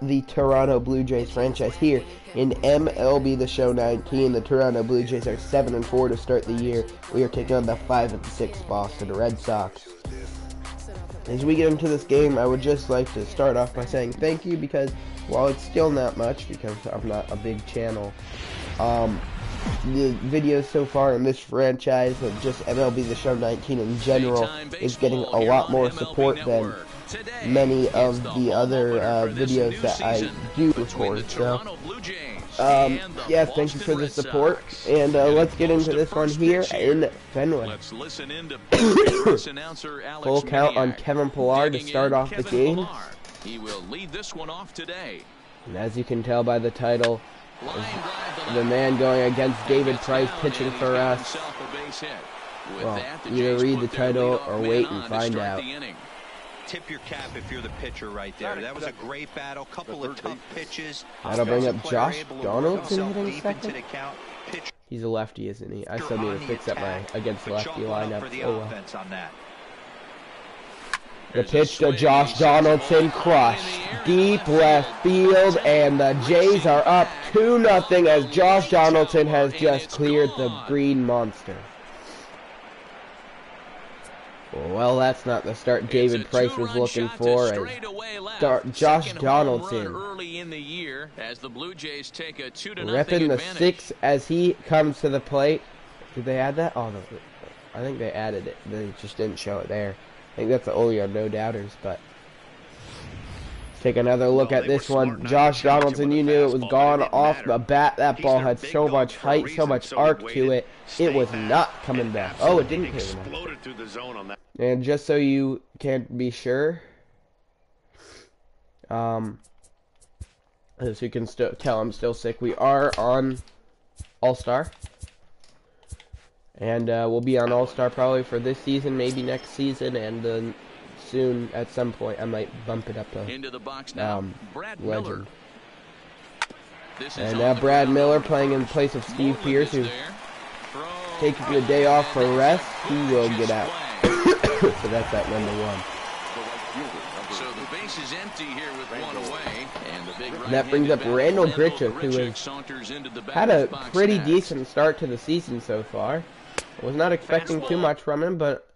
the Toronto Blue Jays franchise here in MLB The Show 19. The Toronto Blue Jays are 7-4 to start the year. We are taking on the 5-6 Boston Red Sox. As we get into this game, I would just like to start off by saying thank you, because while it's still not much, because I'm not a big channel, the videos so far in this franchise of just MLB The Show 19 in general is getting a lot more support than many of the other videos that I do record. So, yeah, thank you for the support, and let's get into this one here in Fenway. Full count on Kevin Pillar to start off the game. He will lead this one off today. And as you can tell by the title, the man going against David Price pitching for us. Well, either read the title or wait and find out. Tip your cap if you're the pitcher right there. That was a great battle, couple of tough pitches. That'll bring up Josh Donaldson hitting second. He's a lefty, isn't he? I still need to fix up my against lefty lineup. Oh well. The pitch to Josh Donaldson, crushed deep left field, and the Jays are up 2-0 as Josh Donaldson has just cleared the green monster. Well, that's not the start David Price was looking for. Josh Donaldson repping the 6 as he comes to the plate. Did they add that? Oh, no, I think they added it. They just didn't show it there. I think that's the only on no doubters, but let's take another look at this one. Josh Donaldson, you knew it was gone off the bat. That ball had so much height, so much arc to it. It was not coming back. Oh, it didn't hit him. And just so you can be sure, as you can tell, I'm still sick. We are on All-Star. And we'll be on All-Star probably for this season, maybe next season, and then soon, at some point, I might bump it up to into the box now. Legend. And now Brad Miller playing in place of Steve Pearce, who's taking the day off for rest. He will get out. So that's at #1. So the base is empty here with one away, and the big that brings up Randall Grichuk, who has had a pretty decent start to the season so far. I was not expecting too much from him, but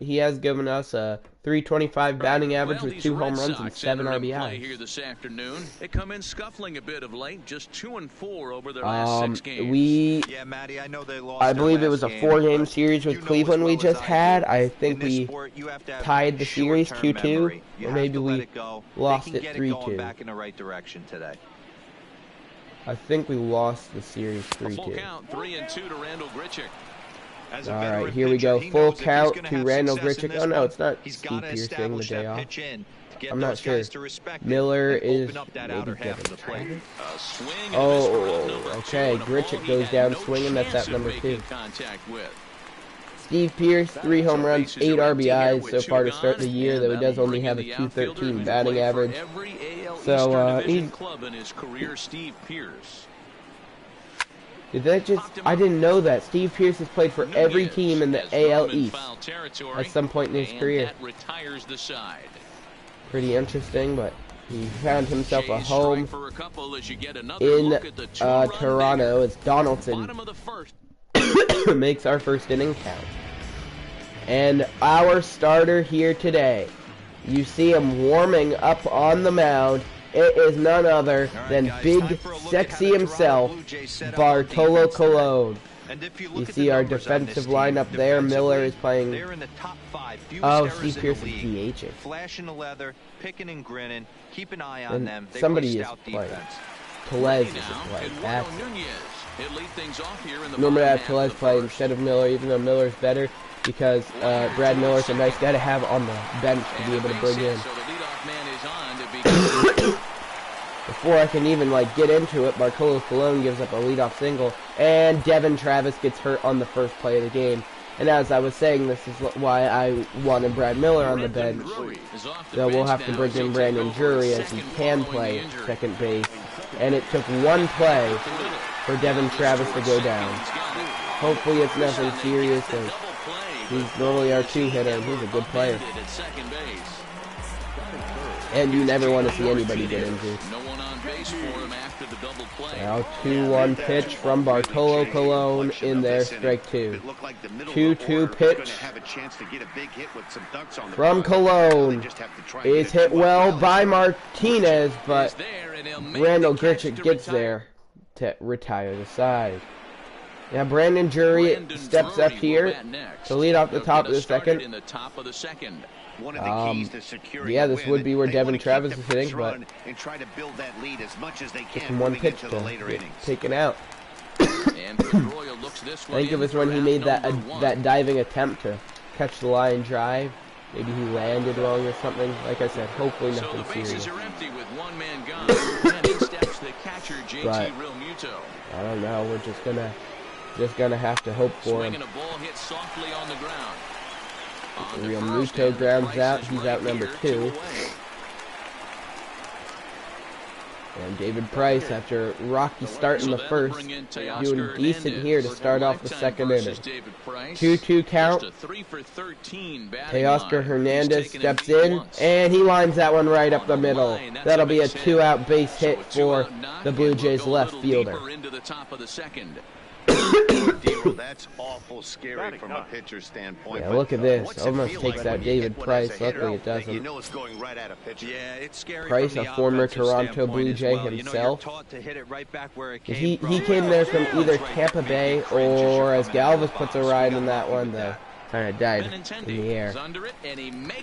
he has given us a .325 batting average with 2 home runs and 7 RBIs. Here this afternoon. They come in scuffling a bit of late, just 2-4 over their last 6 games. I believe it was a 4-game series with Cleveland we just had. I think we tied the series 2-2, or maybe we lost it 3-2. I think we lost the series 3-2. Alright, here we go. Full count to Randall Grichuk. Oh no, it's not Steve Pearce getting the day off. I'm not sure. Miller is maybe Devin. Oh, okay. Grichuk goes down swinging. That's at #2. Steve Pearce, 3 home runs, 8 RBIs so far to start the year, though he does only have a .213 batting average. So, he's... Did that just... I didn't know that. Steve Pearce has played for every team in the AL East at some point in his career. Pretty interesting, but he found himself a home in Toronto as Donaldson makes our first inning count. And our starter here today, you see him warming up on the mound. It is none other than Big Sexy himself, Bartolo Colon. You see our defensive lineup there. Miller is playing. Oh, Steve Pearce is DHing. Flashing the leather, picking and grinning. Keep an eye on them. Somebody is playing. Telez is playing. That's normally I have Telez play instead of Miller, even though Miller's better, because Brad Miller's a nice guy to have on the bench to be able to bring in. Before I can even get into it, Bartolo Colon gives up a leadoff single, and Devin Travis gets hurt on the first play of the game. And as I was saying, this is why I wanted Brad Miller on the bench. So we'll have to bring in Brandon Drury as he can play second base. And it took one play for Devin Travis to go down. Hopefully it's nothing serious, he's normally our 2-hitter, and he's a good player. And you never want to see anybody get injured. No one on base for him after the double play. Now 2-1 pitch from Bartolo Colon in there, strike 2. 2-2 pitch from Colon is hit well by Martinez, but Randall Grichuk gets there to retire the side. Now Brandon Drury steps up here to lead off the top of the second. Yeah, this would be where Devin Travis is hitting, but just one pitch to get taken out. I think it was when he made that diving attempt to catch the line drive. Maybe he landed wrong or something. Like I said, hopefully nothing serious. But I don't know. We're just gonna have to hope for him. Real Muto grounds out. He's out number 2. And David Price, after a rocky start in the first, doing decent here to start off the second inning. 2-2 count. Teoscar Hernandez steps in, and he lines that one right up the middle. That'll be a 2-out base hit for the Blue Jays left fielder. That's awful scary from a pitcher standpoint. Yeah, look at this. Almost takes out David Price. Luckily it doesn't. You know it's going right at a pitcher. Yeah, it's scary. Price, a former Toronto Blue Jay himself. He came there from either Tampa Bay or, as Galvis puts a ride in that one, though, kind of died in the air.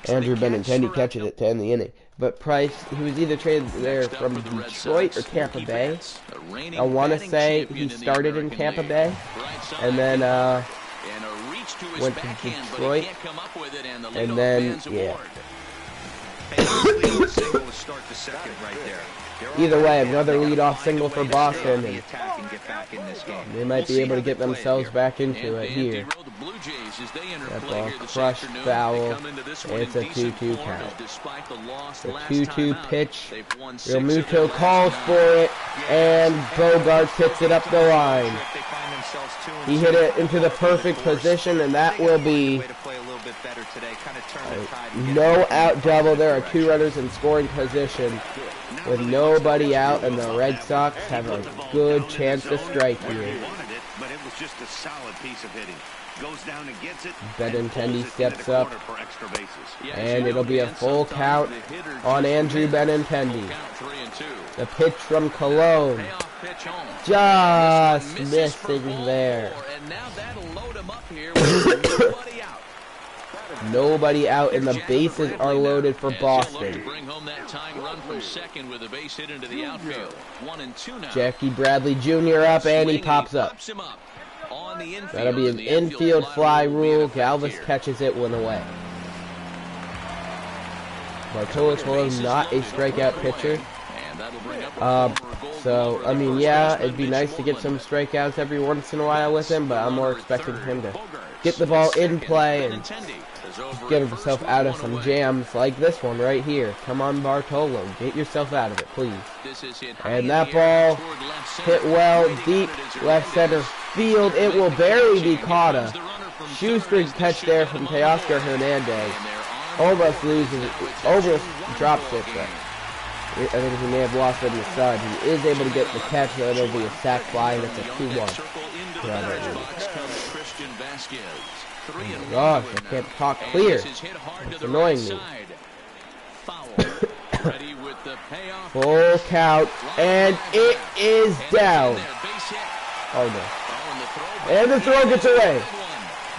Andrew Benintendi catches it to end the inning. But Price, he was either traded there from Detroit or Tampa Bay. I want to say he started in Tampa Bay, and then went to Detroit, and then, yeah. Either way, another leadoff single for Boston, and they might be able to get themselves back into it here. That ball crushed foul, and it's a 2-2 count. The 2-2 pitch, Real Muto calls for it, and Bogart hits it up the line. He hit it into the perfect position, and that will be no out double. There are 2 runners in scoring position with nobody out, and the Red Sox have a good chance to strike here. Benintendi steps up, and it'll be a full count on Andrew Benintendi. The pitch from Colon, just missing there. Nobody out, and the bases are loaded for Boston. Jackie Bradley Jr. up, and he pops up. That'll be an infield fly rule. Galvis catches it, one away. Bartolo Colon, not a strikeout pitcher. So, I mean, yeah, it'd be nice to get some strikeouts every once in a while with him, but I'm more expecting him to get the ball in play and get himself out of some jams like this one right here. Come on, Bartolo, get yourself out of it, please. And that ball hit well deep left center field. It will barely be caught. A shoestring catch there from Teoscar Hernandez. Almost drops it, but I think he may have lost it on the side. He is able to get the catch, so it'll be a sac fly, and it's a 2-1. Oh my gosh, I can't talk clear. It's annoying me. Full count, and it is down. Oh no. And the throw gets away.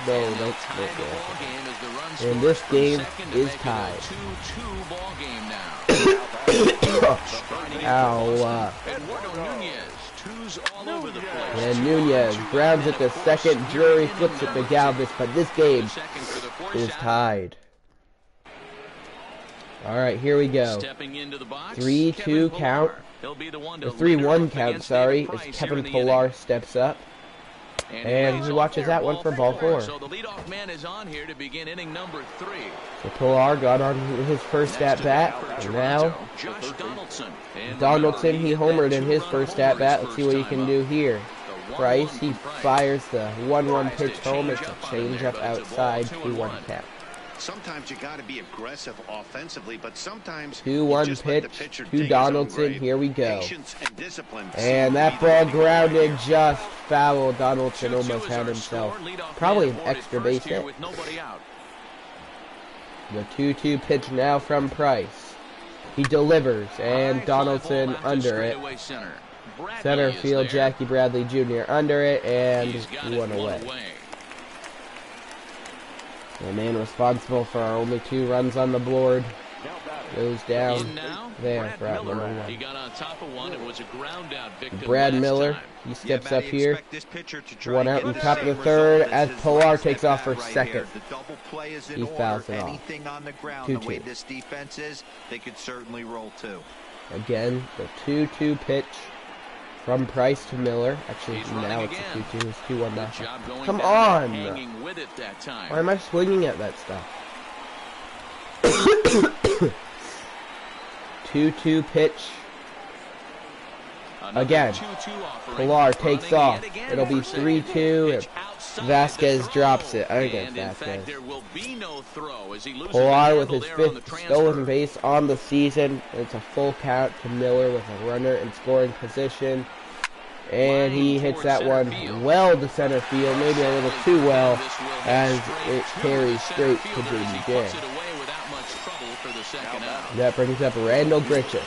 No, don't go. And this game is tied. Ow. And Nunez grabs it to second. Drury flips it to Galvis, but this game is tied. Alright, here we go. 3-2 count. Or 3-1 count, sorry, as Kevin Pillar steps up. And he watches that one for ball 4. So the leadoff man is on here to begin inning number 3. So Pillar got on his first at-bat, and now Donaldson, he homered in his first at-bat. Let's see what he can do here. Price, he fires the 1-1 pitch home. It's a change-up outside, 2-1 count. Sometimes you got to be aggressive offensively, but sometimes 2-1 pitch to Donaldson. Here we go. And that ball grounded, just foul. Donaldson almost had himself probably an extra base hit. The 2-2 pitch now from Price. He delivers, and Donaldson under it. Center field, Jackie Bradley Jr. under it, and one away. The man responsible for our only 2 runs on the board goes down there for out number 1. He got on top of one. It was a ground out victim. Brad Miller, he steps up here. 1 out in the top of the 3rd as Pilar takes off for 2nd. He fouls it off. 2-2. This defense is, they could certainly roll 2. Again, the 2-2 pitch from Price to Miller. Actually, now it's a 2-2. It's 2-1 now. Come on! Why am I swinging at that stuff? 2-2 pitch. Again, Pilar takes off. It'll be 3-2. Vasquez drops it. Against Vasquez. Pilar with his 5th stolen base on the season. It's a full count to Miller with a runner in scoring position. And he hits that one well to center field, maybe a little too well, as it carries straight to JBJ. That brings up Randall Grichuk.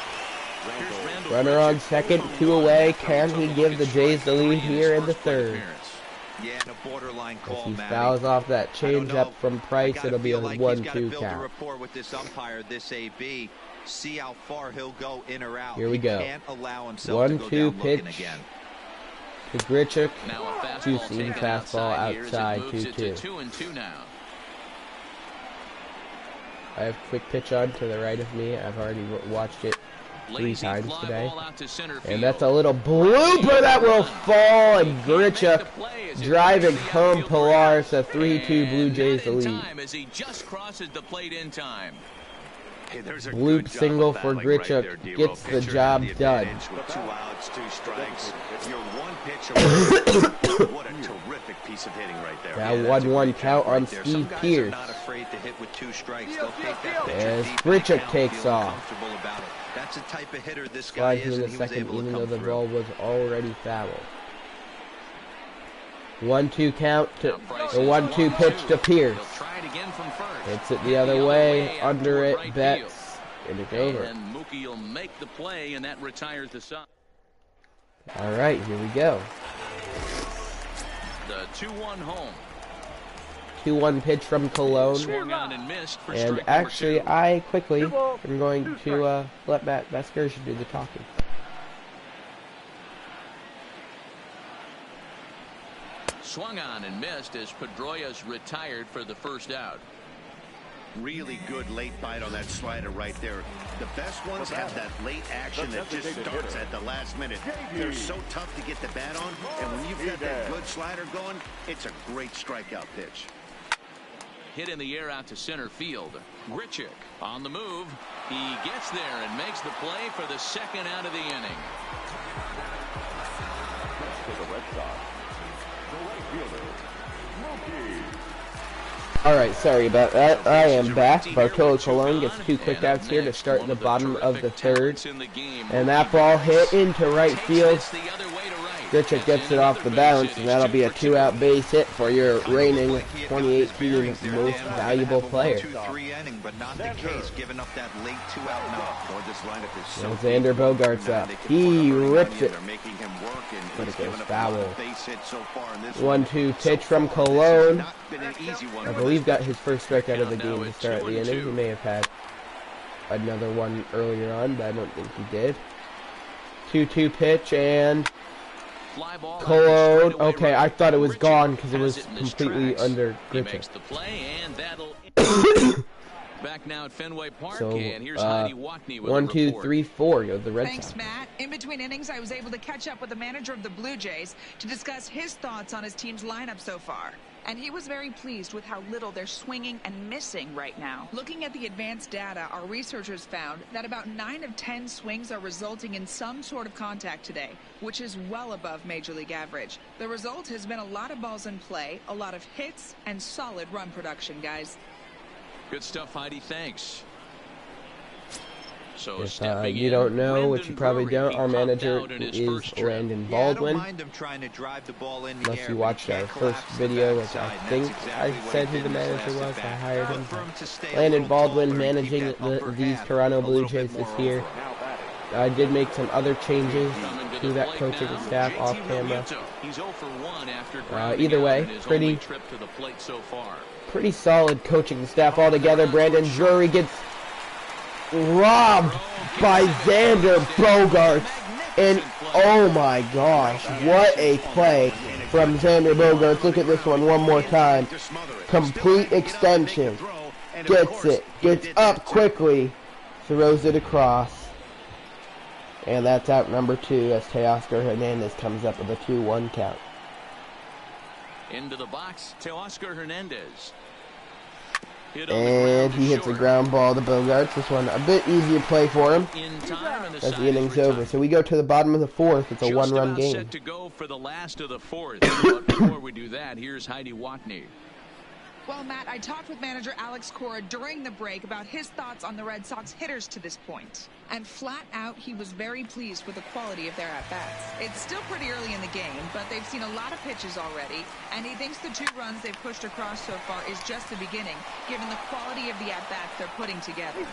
Runner on 2nd, 2 away. Can he give the Jays the lead here in the 3rd? As he fouls off that changeup from Price, it'll be a 1-2 count. Here we go. 1-2 pitch to Grichuk. 2-seam fastball outside, 2-2. I have quick pitch on to the right of me. I've already watched it 3 times today. And that's a little blooper that will fall, and Grichuk driving home Pilar, so 3-2 Blue Jays the lead. Bloop single for Grichuk gets the job done. 2 outs, 2 strikes. Your 1 pitch. What a terrific piece of hitting right there. Now 1-1 count on Steve Pierce. As Grichuk takes off. That's the type of hitter this guy is, in the 2nd, even though the ball was already fouled. 1-2 count to the 1-2 pitch to Pierce. Hits it the other way, under it, Betts, and it's over. And Mookie will make the play, and that retires the side. All right, here we go. The 2-1 home. 2-1 pitch from Cologne. And actually, I quickly am going to let Matt Vasquez do the talking. Swung on and missed as Pedroia's retired for the 1st out. Really good late bite on that slider right there. The best ones have that late action that just starts at the last minute. They're so tough to get the bat on, and when you've got that good slider going, it's a great strikeout pitch. Hit in the air out to center field. Grichuk on the move. He gets there and makes the play for the 2nd out of the inning. Alright, sorry about that. I am back. Bartolo Colon gets 2 quick outs here to start in the bottom of the 3rd. And that ball hit into right field. Grichuk gets it off the bounce, and that'll be a 2-out base hit for your reigning 2018 most valuable player. Alexander Bogart's up. He rips it, but it goes foul. 1-2 pitch from Cologne. I believe got his first strikeout of the game to start the inning. He may have had another one earlier on, but I don't think he did. 2-2 pitch, and Cologne. Okay, I thought it was gone because it was completely under Grichuk. Back now at Fenway Park, So, and here's Heidi Watney with 1, a 2, report. 3, 4. You're the Red Thanks, Sox. Matt. In between innings, I was able to catch up with the manager of the Blue Jays to discuss his thoughts on his team's lineup so far. And he was very pleased with how little they're swinging and missing right now. Looking at the advanced data, our researchers found that about 9 of 10 swings are resulting in some sort of contact today, which is well above Major League average. The result has been a lot of balls in play, a lot of hits, and solid run production, guys. Good stuff, Heidi. Thanks. So If you don't know, which you probably don't, our manager is Landon Baldwin. Unless you watched our first video, which I think I said who the manager was. I hired him. Landon Baldwin managing these Toronto Blue Jays this year. I did make some other changes to that coaching staff off camera. Either way, pretty solid coaching staff altogether. Brandon Drury gets robbed by Xander Bogaerts, and oh my gosh, what a play from Xander Bogaerts. Look at this one more time. Complete extension. Gets it. Gets up quickly. Throws it across. And that's out number 2 as Teoscar Hernandez comes up with a 2-1 count. Into the box, Teoscar Hernandez. And he hits a ground ball to Bogaerts. This one a bit easier play for him as the inning's over. So we go to the bottom of the 4th. It's a 1-run game. Set to go for the last of the 4th. But before we do that, here's Heidi Watney. Well, Matt, I talked with manager Alex Cora during the break about his thoughts on the Red Sox hitters to this point. And flat out, he was very pleased with the quality of their at-bats. It's still pretty early in the game, but they've seen a lot of pitches already, and he thinks the 2 runs they've pushed across so far is just the beginning, given the quality of the at-bats they're putting together.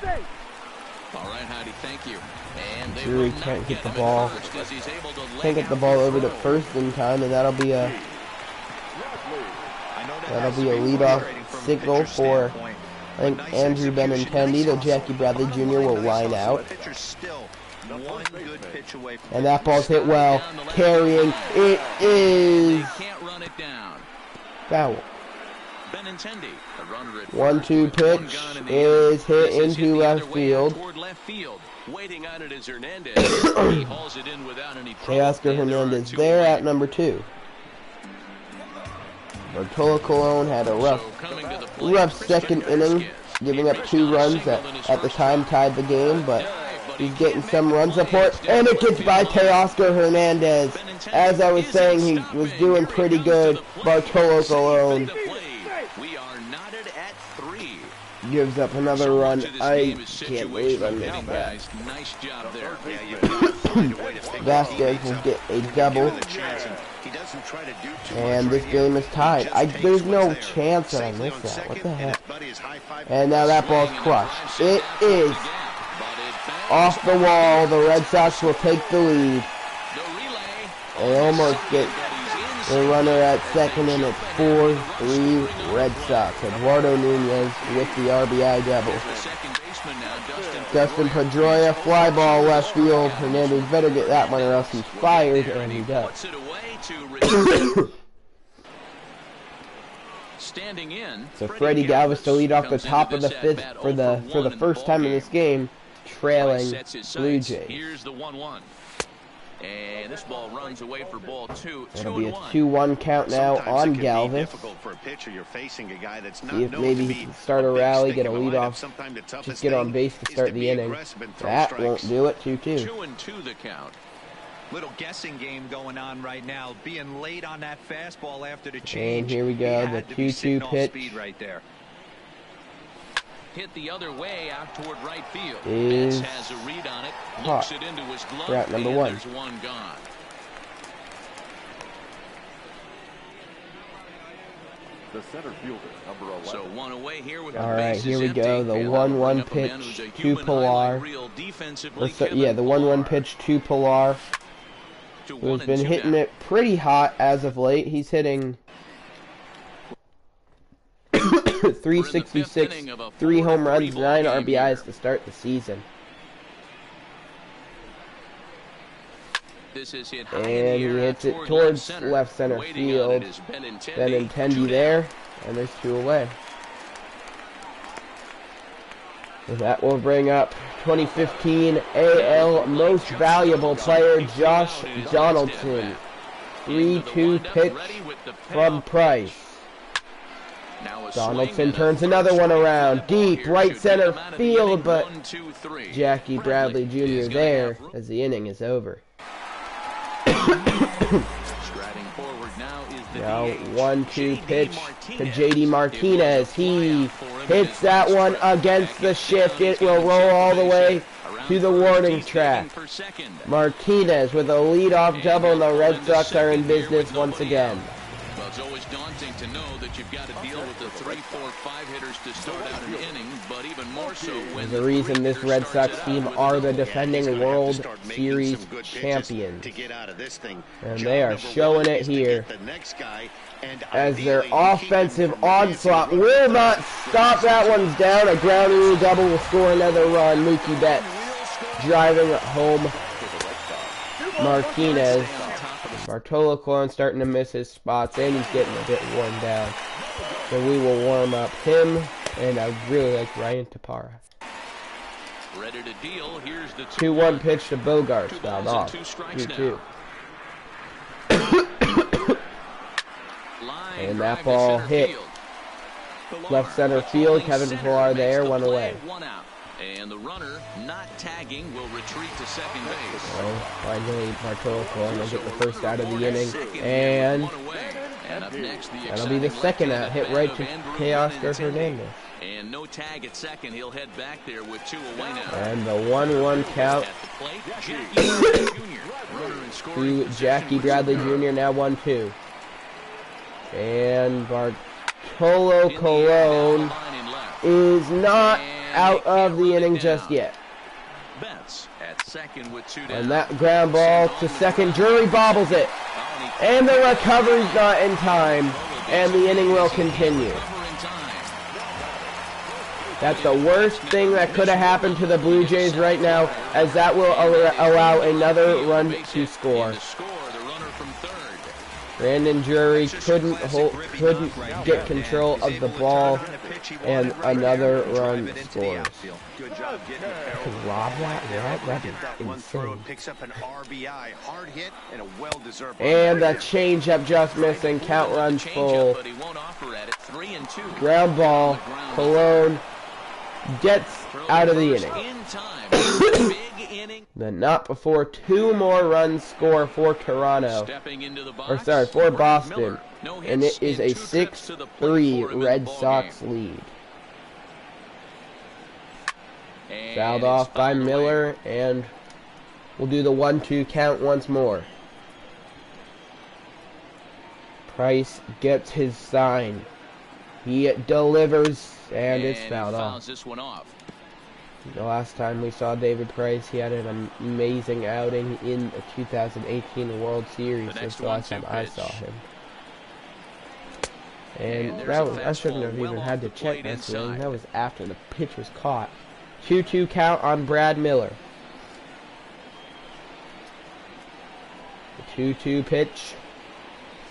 All right, Heidi, thank you. And they Drury can't get the ball. Can't get the ball over to first in time, and that'll be a leadoff signal for, I think, Andrew Benintendi. The Jackie Bradley Jr. will line out. And that ball's hit well. Carrying. It is foul. 1-2 pitch is hit into left field. Teoscar Hernandez there at number 2. Bartolo Colon had a rough second inning, giving up 2 runs that at the time tied the game, but he's getting some run support, and it gets by Teoscar Hernandez. As I was saying, he was doing pretty good. Bartolo Colon gives up another run. I can't believe I missed that. Vasquez will get a double. And this game is tied. There's no chance that I missed that. What the heck? And now that ball's crushed. It is off the wall. The Red Sox will take the lead. They almost get the runner at second, and it's 4-3 Red Sox. Eduardo Nunez with the RBI double. Dustin Pedroia, fly ball left field. Hernandez better get that one or else he's fired, and he does. Standing in. So Freddie Galvis to lead off the top of the 5th for the first time in this game, trailing Blue Jays. Here's the 1-1. And this ball runs away for ball 2. It'll be a 2-1 count now on Galvis. See if maybe he can start a rally, get a lead off, just get on base to start the inning. That won't do it. 2-2. 2-2 the count. Little guessing game going on right now, being late on that fastball after the change. And here we go, the 2-2 pitch. Right there. Hit the other way out toward right field. Is has a read on it. Looks it into his glove. We're at number 1. There's one gone. The center fielder, number 11. So one away here with all right, here we go. The 1-1 pitch to Pilar. Yeah, the 1-1 pitch to Pilar, who's been hitting it pretty hot as of late. He's hitting 366, 3 home runs, 9 RBIs to start the season. And he hits it towards left center field. Benintendi there, and there's 2 away. And that will bring up 2015 AL Most Valuable Player Josh Donaldson. 3-2 pitch from Price. Donaldson turns another one around, deep right center field, but Jackie Bradley Jr. there as the inning is over. Now 1-2 pitch to JD Martinez. He hits that one against the shift. It will roll all the way to the warning track. Martinez with a leadoff double, and the Red Sox are in business once again. Well, it's always daunting to know that you've got to deal with the 3, 4, 5 hitters to start out an inning, but even more so when the reason this Red Sox team are the defending World Series champions. And they are showing it here as their offensive onslaught will not stop. That one's down. A ground rule double will score another run. Mookie Betts driving home Martinez. Bartolo starting to miss his spots, and he's getting a bit worn down. So we will warm up him, and I really like Ryan Tapara. Ready to deal. Here's the 2-1 pitch to Bogarts. Fouled off. 2-2. And that ball hit left center field. Kevin Pillar there, one away. And the runner not tagging will retreat to second base. Well, finally, Bartolo will get the first out of the inning. And up next, that'll be the second out. Hit right to Teoscar Hernandez. And no tag at second. He'll head back there with 2 away now. And the 1-1 count to Jackie Bradley Jr. Now 1-2. And Bartolo Colon is not out of the inning just yet. And that ground ball to second. Drury bobbles it. And the recovery's not in time. And the inning will continue. That's the worst thing that could have happened to the Blue Jays right now, as that will allow another run to score. Brandon Drury couldn't get control of the ball, and another run scores. Rob that is insane. And the changeup just missing. Count runs full. Ground ball. Colon gets out of the inning. The not before 2 more runs score for Toronto. Or sorry, for Boston. And it is a 6-3 Red Sox lead. Fouled off by Miller, and we'll do the 1-2 count once more. Price gets his sign. He delivers, and it's fouled off. The last time we saw David Price, he had an amazing outing in the 2018 World Series. That's the last time I saw him. And that was, I shouldn't have even had to check that swing. That was after the pitch was caught. 2-2 count on Brad Miller. The 2-2 pitch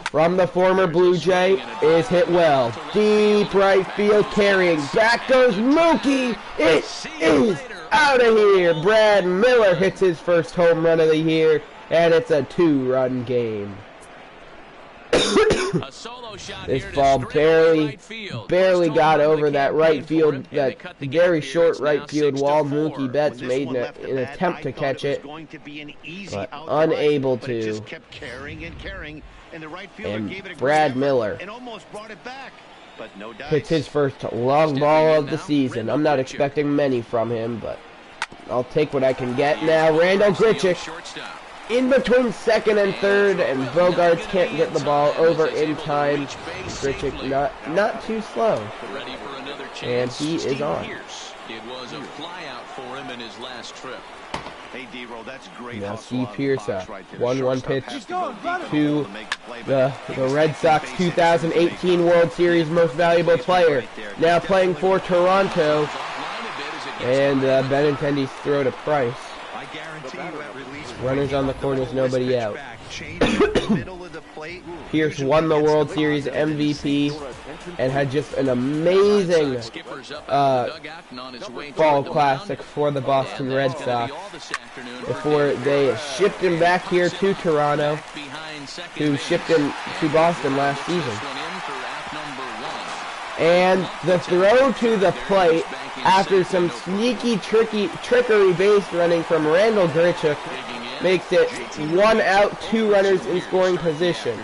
from the former Blue Jay is hit well. Deep right field carrying. Back goes Mookie. It is out of here. Brad Miller hits his first home run of the year, and it's a 2-run game. This ball barely got over that right field, that very short right field wall. Mookie Betts made an attempt to catch it, but unable to. And Brad Miller hits his first long ball of the season. I'm not expecting many from him, but I'll take what I can get. Now Randall Grichuk in between second and third, and Bogarts can't get the ball over in time. Grichuk not too slow, and he is on. It was a flyout for him in his last trip. Hey, D-Roll, that's great. Now Steve Pearce, 1-1 pitch to the Red Sox 2018 World Series Most Valuable Player. Now playing for Toronto, and Benintendi's throw to Price. Runners on the corners, nobody out. Pearce won the World Series MVP and had just an amazing fall classic for the Boston Red Sox before they shipped him back here to Toronto, who shipped him to Boston last season. And the throw to the plate after some sneaky trickery base running from Randall Grichuk makes it 1 out, 2 runners in scoring position.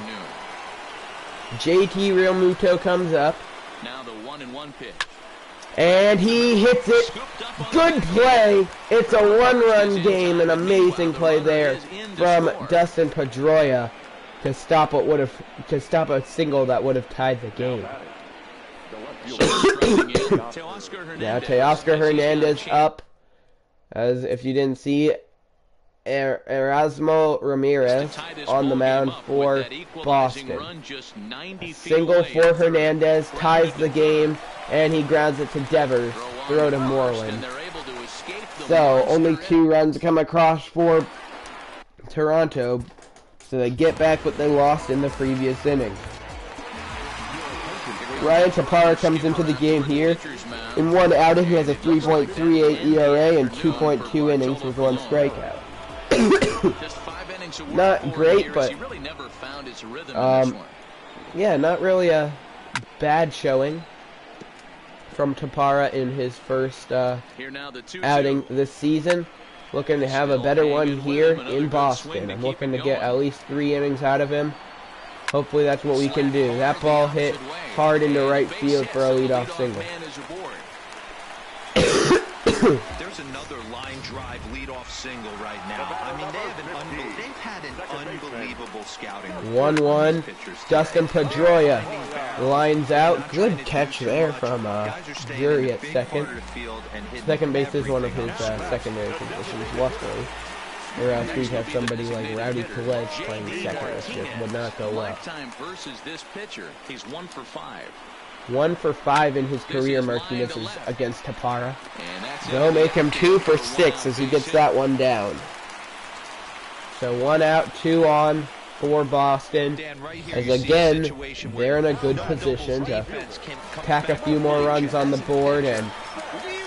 JT Realmuto comes up. Now the 1-1 pitch. And he hits it. Good play. It's a 1-run game. An amazing play there from Dustin Pedroia to stop a single that would have tied the game. Now Teoscar Hernandez up. As if you didn't see, Erasmo Ramirez on the mound for Boston. A single for Hernandez ties the game, and he grounds it to Devers, throw to Moreland. So only 2 runs come across for Toronto, so they get back what they lost in the previous inning. Ryan Tapara comes into the game here. In 1 outing, he has a 3.38 ERA and 2.2 innings with 1 strikeout. Not great, but yeah, not really a bad showing from Tapara in his first outing this season. Looking to have a better one here in Boston. I'm looking to get at least 3 innings out of him. Hopefully that's what we can do. That ball hit hard into right field for a leadoff single. There's another line drive leadoff single right now. I mean, they've had an unbelievable scouting. 1-1. Dustin Pedroia lines out. Good catch there from Jury at second. Second base is one of his secondary positions, luckily. Or else we'd have somebody like Rowdy Tellez playing second. It just would not go well. He's 1 for 5. 1 for 5 in his career, Martinez is against Tapara. They'll make him 2 for 6 as he gets that one down. So 1 out, 2 on for Boston. As again, they're in a good position to tack a few more runs on the board. And,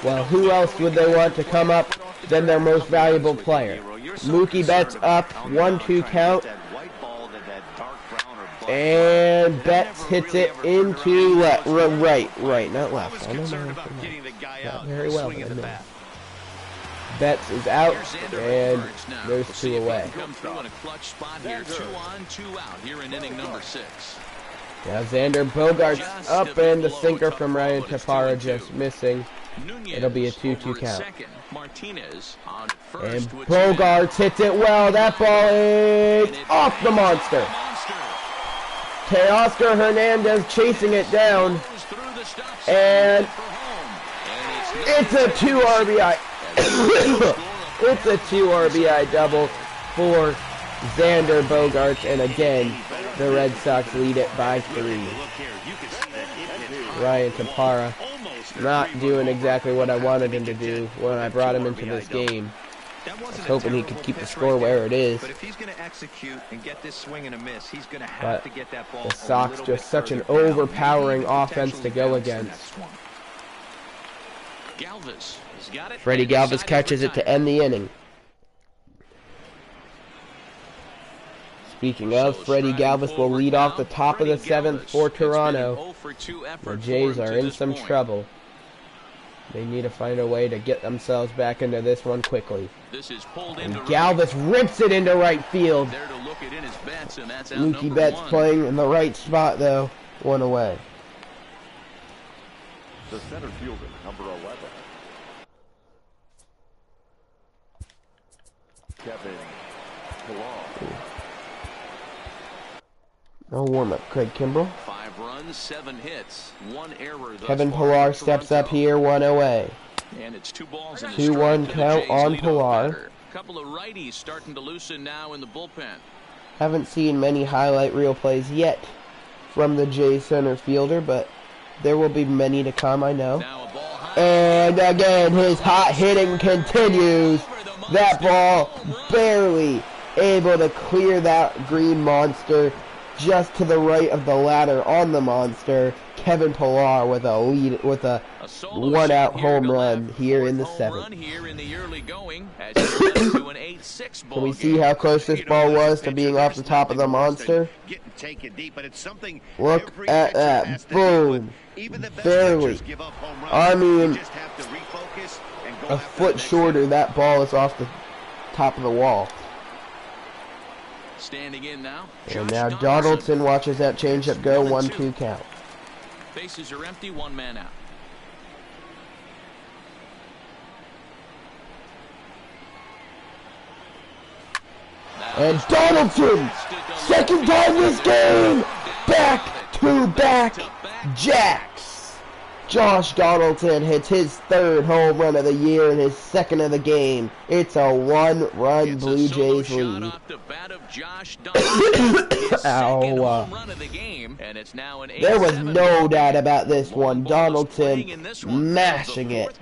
well, who else would they want to come up than their most valuable player? Mookie Betts up, 1-2 count. And Betts hits it into right, not left. I don't know. Not very well, but I know. Betts is out, and there's 2 away. Now Xander Bogaerts up, and the sinker from Ryan Tapara just missing. It'll be a 2-2 count. And Bogaerts hits it well. That ball is off the monster. Teoscar Hernandez chasing it down, and it's a 2 RBI. It's a 2 RBI double for Xander Bogaerts, and again, the Red Sox lead it by 3. Ryan Tapara not doing exactly what I wanted him to do when I brought him into this game. I was hoping he could keep the score where it is. But if he's going to execute and get this swing and a miss, he's going to have to get that ball. The Sox just such an overpowering offense to go against. Freddie Galvis catches it to end the inning. Speaking of, Freddie Galvis will lead off the top of the 7th for Toronto. The Jays are in some trouble. They need to find a way to get themselves back into this one quickly. And Galvis rips it into right field. Mookie Betts playing in the right spot, though. 1 away. The center fielder, number 11. Kevin Pillar. No warm-up, Craig Kimbrell. 5 runs, 7 hits, 1 error. Kevin Pillar steps up here, 1 away. And it's 2 balls and 2-1 count on Pillar. Couple of righties starting to loosen now in the bullpen. Haven't seen many highlight reel plays yet from the Jays center fielder, but there will be many to come, I know. And again, his hot hitting continues. That ball barely able to clear that green monster. Just to the right of the ladder on the monster, Kevin Pillar with a lead, with a 1-out home run here in the 7th. Can we see how close this ball was to being off the top of the monster? Look at that, boom, barely. I mean, a foot shorter, that ball is off the top of the wall. Standing in now. And now Donaldson watches that changeup go. 1-2 count. Bases are empty. One man out. And Donaldson, second time this game, back-to-back jacks. Josh Donaldson hits his third home run of the year and his second of the game. It's a one-run Blue Jays lead. Ow. There was no doubt about this one. Donaldson mashing it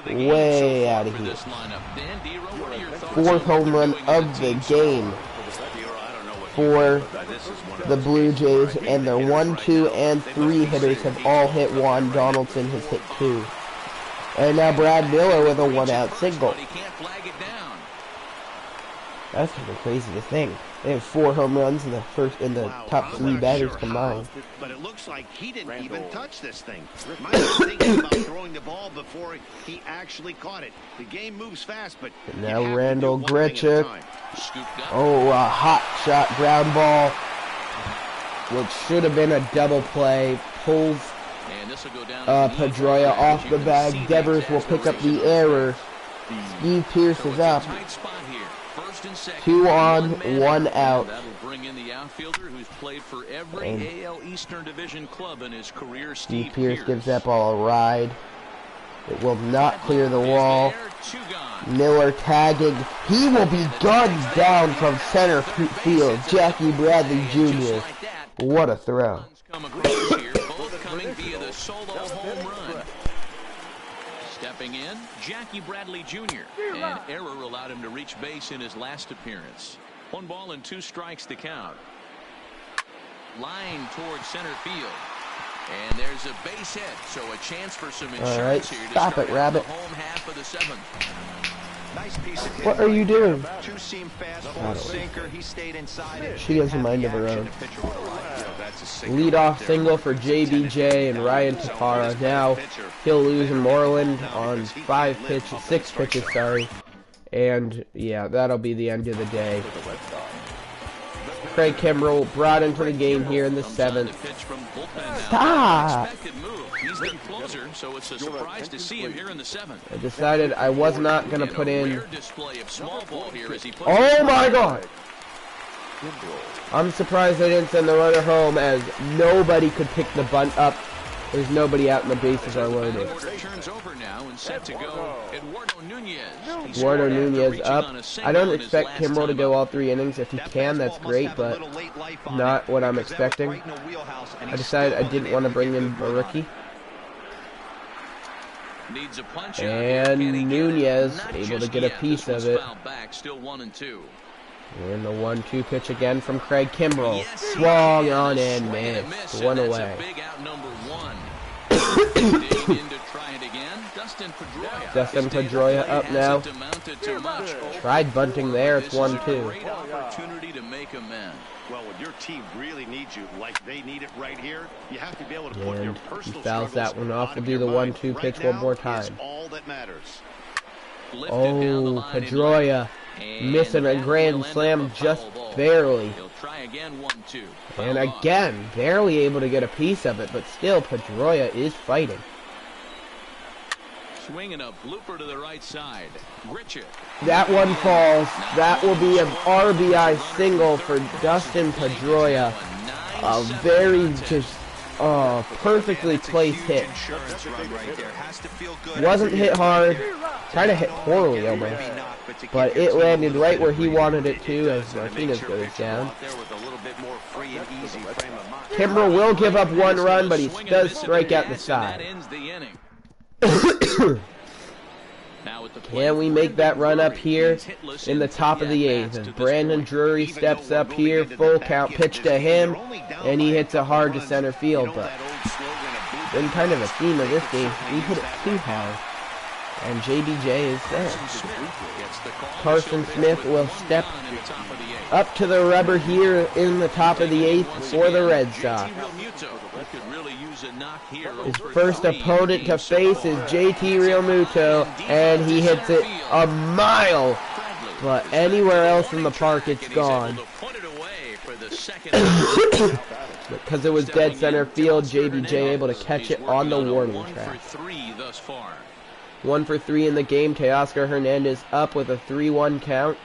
way out of here. Fourth home run of the game for the Blue Jays, and their 1, 2, and 3 hitters have all hit 1. Donaldson has hit 2. And now Brad Miller with a 1-out single. That's kind of crazy to think. They have 4 home runs in the top 3 batters combined. But it looks like he didn't even touch this thing. Might be thinking about throwing the ball before he actually caught it. The game moves fast, but and now Randall Grichuk. Oh, a hot shot ground ball, which should have been a double play. Pulls Pedroia off the bag. Devers will pick up the error. Steve Pearce is up. 2 on, 1 out. That'll bring in the outfielder who's played for every AL Eastern Division club in his career. Steve Pearce gives that ball a ride. It will not clear the wall. Miller tagging. He will be gunned down from center field. Jackie Bradley Jr. What a throw. Both coming via the solo home run. Stepping in, Jackie Bradley Jr. An error allowed him to reach base in his last appearance. 1 ball and 2 strikes to count. Line towards center field. And there's a base hit, so a chance for some insurance all right, here to stop it, Rabbit. home half of the 7th. Nice piece of what are you doing? Two-seam fastball, sinker. He stayed inside it. She has a mind of her own. Leadoff single for JBJ and Ryan Tapara. Now he'll lose in Moreland on 6 pitches, sorry. And yeah, that'll be the end of the day. Craig Kimbrell brought into the game here in the 7th. Stop! He's the closer, so it's a surprise to see him here in the 7th. I decided I was not going to put in. Oh my god! I'm surprised I didn't send the runner home, as nobody could pick the bunt up. There's nobody out, and the bases are loaded. Eduardo Nunez up. I don't expect Kimbrell to go all 3 innings. If he can, that's great, but not what I'm expecting. I decided I didn't want to bring in a rookie. And Nunez able to get a piece of it. And the 1-2 pitch again from Craig Kimbrell. Swung on and missed. 1 away. Dustin Pedroia up now. Tried bunting there. It's 1-2. Well, when your team really needs you, like they need it right here, you have to be able to put your personal he fouls that one off. We'll do the 1-2 pitch one more time. All that matters. Oh, Pedroia missing a grand slam just barely. And again, barely able to get a piece of it, but still Pedroia is fighting. Swinging a blooper to the right side. Grichuk. That one falls. That will be an RBI single for Dustin Pedroia. A very just perfectly placed hit. Wasn't hit hard. Kind of hit poorly almost. But it landed right where he wanted it to as Martinez goes down. Kimbrell will give up 1 run, but he does strike out the side. Can we make that run up here in the top of the 8th? As Brandon Drury steps up here, full count pitch to him, and he hits it hard to center field. But been kind of a theme of this game. We hit it too hard, and JBJ is there. Carson Smith will step up to the rubber here in the top of the 8th for the Red Sox. His first opponent to face is JT Realmuto, and he hits it a mile, but anywhere else in the park it's gone. second. Because it was dead center field, JBJ able to catch it on the warning track. 1 for 3 thus far. 1 for 3 in the game. Teoscar Hernandez up with a 3-1 count.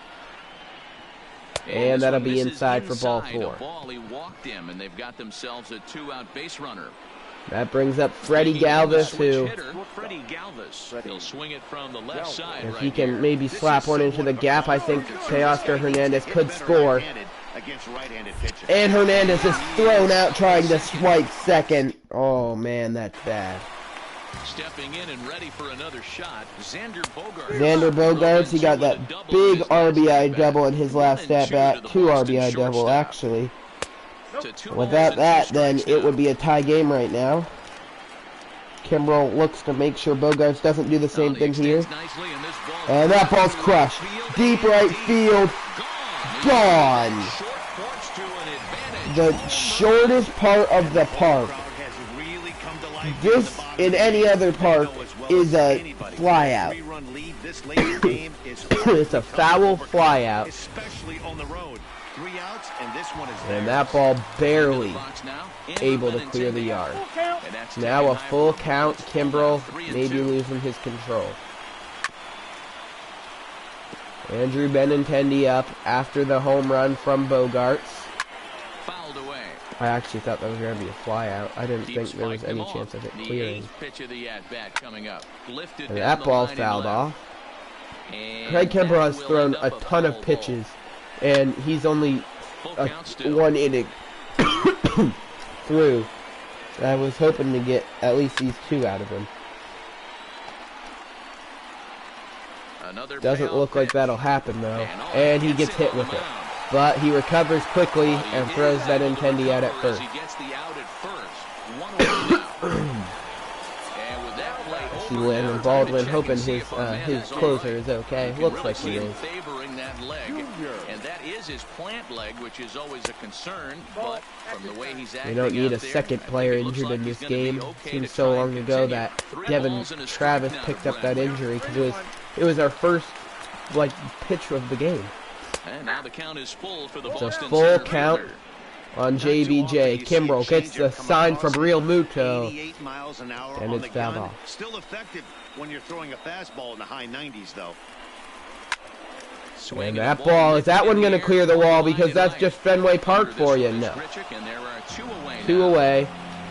And that'll be inside for ball 4. He walked him, and they've got themselves a 2-out base runner. That brings up Freddie Galvis, who, Freddie Galvis. He'll swing it from the left side. if he can maybe slap one into the gap, I think Teoscar Hernandez could score. And Hernandez is thrown out trying to swipe second. Oh man, that's bad. Stepping in and ready for another shot, Xander Bogaerts, he got that big RBI double in his last at-bat. 2 RBI double, actually. Without that, then it would be a tie game right now. Kimbrel looks to make sure Bogaerts doesn't do the same thing here. And that ball's crushed. Deep right field. Gone. The shortest part of the park. This, in any other park, is a flyout. It's a foul flyout. And that ball barely able to clear the yard. Now a full count. Kimbrel maybe losing his control. Andrew Benintendi up after the home run from Bogaerts. I actually thought that was going to be a flyout. I didn't think there was any chance of it clearing. And that ball fouled off. Craig Kimbrel has thrown a ton of pitches, and he's only 1 inning through. I was hoping to get at least these 2 out of him. Doesn't look like that'll happen, though. And he gets hit with it. But he recovers quickly and throws Benintendi out at first. See Landon Baldwin hoping his closer is okay. Looks like he is. And that is his plant leg, which is always a concern, but from the way he's acting, we don't need a second player injured in this game. Seems so long ago that Devin Travis picked up that injury because it was our first pitch of the game. And now the count is full for the it's a full count on JBJ. Kimbrel gets the sign from Real Muto, and it's fouled off. Still effective when you're throwing a fastball in the high 90s, though. And that ball, is that one going to clear the wall? Because that's just Fenway Park for you. No. 2 away.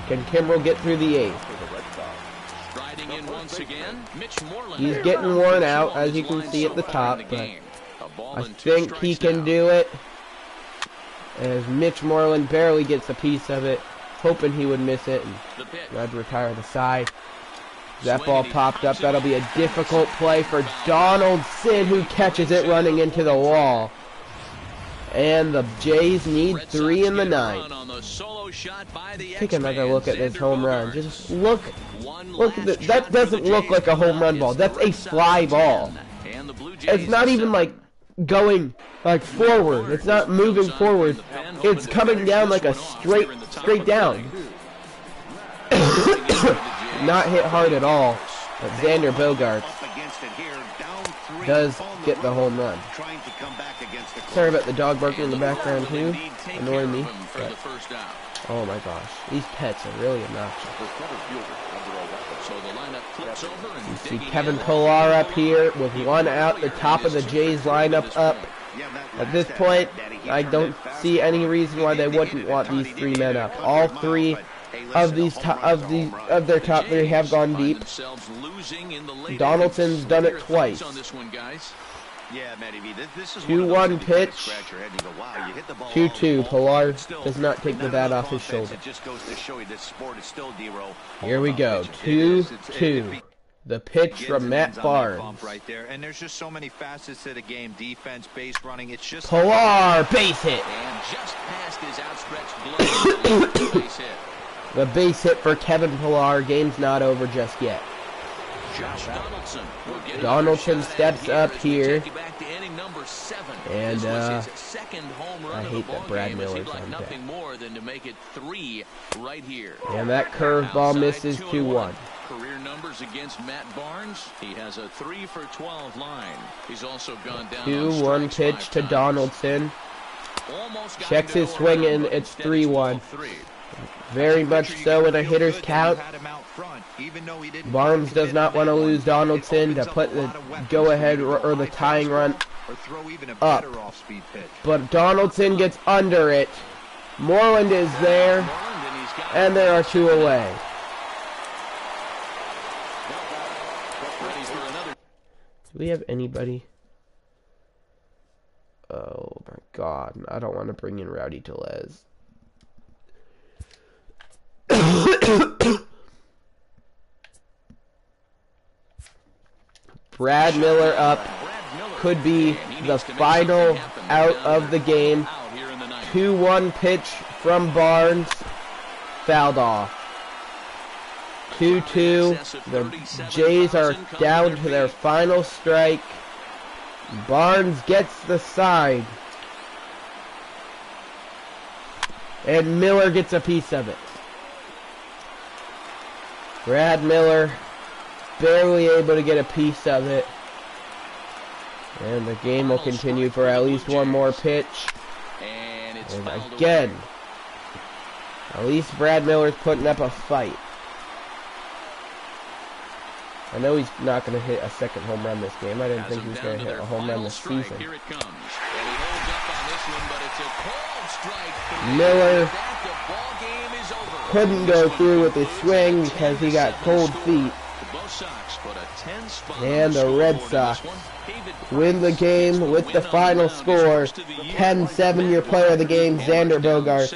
Can Kimbrel get through the 8th? He's getting worn out, as you can see at the top, but I think he can do it. As Mitch Moreland barely gets a piece of it, hoping he would miss it, and I'd retire the side. That ball popped up. That'll be a difficult play for Donaldson, who catches it running into the wall. And the Jays need 3 in the 9th. Take another look at this home run. Just look at it. That doesn't look like a home run ball. That's a fly ball. It's not even going forward. It's not moving forward. It's coming down like a straight down. Not hit hard at all. But Xander Bogaerts does get the home run. Sorry about the dog barking in the background too. Annoying me. But, oh my gosh. These pets are really obnoxious. You see Kevin Pillar up here with 1 out. The top of the Jays lineup up. At this point, I don't see any reason why they wouldn't want these 3 men up. All 3 of their top 3 have gone deep. Donaldson's done it twice. 2-1 pitch. 2-2. Pillar does not take the bat off his shoulder. Here we go. 2-2. The pitch from Matt Barnes. Right there, and there's just so many facets to the game: defense, base running. It's just Pillar, base hit. And just past his outstretched glove, base hit. The base hit for Kevin Pillar. Game's not over just yet. Donaldson steps up here. And I hate that Brad Miller's on deck. And that curveball misses 2-1. Career numbers against Matt Barnes. He has a 3 for 12 line. He's also gone down 2-1 pitch to Donaldson. almost got checks him his to swing, run, and but it's instead it's 3-1. ball 3. Very much so in a hitter's count. Barnes does not want to lose Donaldson to put the go-ahead or the tying run up. But Donaldson gets under it. Moreland is there, and there are 2 away. Do we have anybody? Oh my God, I don't want to bring in Rowdy Tellez. Brad Miller up, could be the final out of the game. 2-1 pitch from Barnes, fouled off. 2-2, the Jays are down to their final strike. Barnes gets the side, and Miller gets a piece of it. Brad Miller barely able to get a piece of it. And the game will continue for at least one more pitch. And again, at least Brad Miller's putting up a fight. I know he's not going to hit a second home run this game. I didn't think he was going to hit a home run this season. Miller couldn't go through with his swing because he got cold feet. And the Red Sox win the game with the final score. 10-7, your player of the game, Xander Bogaerts.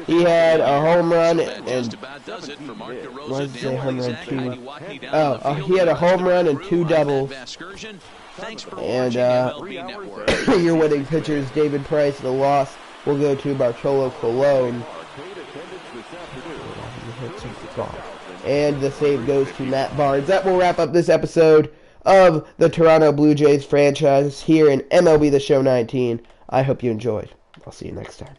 He had a home run and what did I say, home run 2? He had a home run and 2 doubles. And your winning pitchers, David Price. The loss will go to Bartolo Colon. And the save goes to Matt Barnes. That will wrap up this episode of the Toronto Blue Jays franchise here in MLB The Show 19. I hope you enjoyed. I'll see you next time.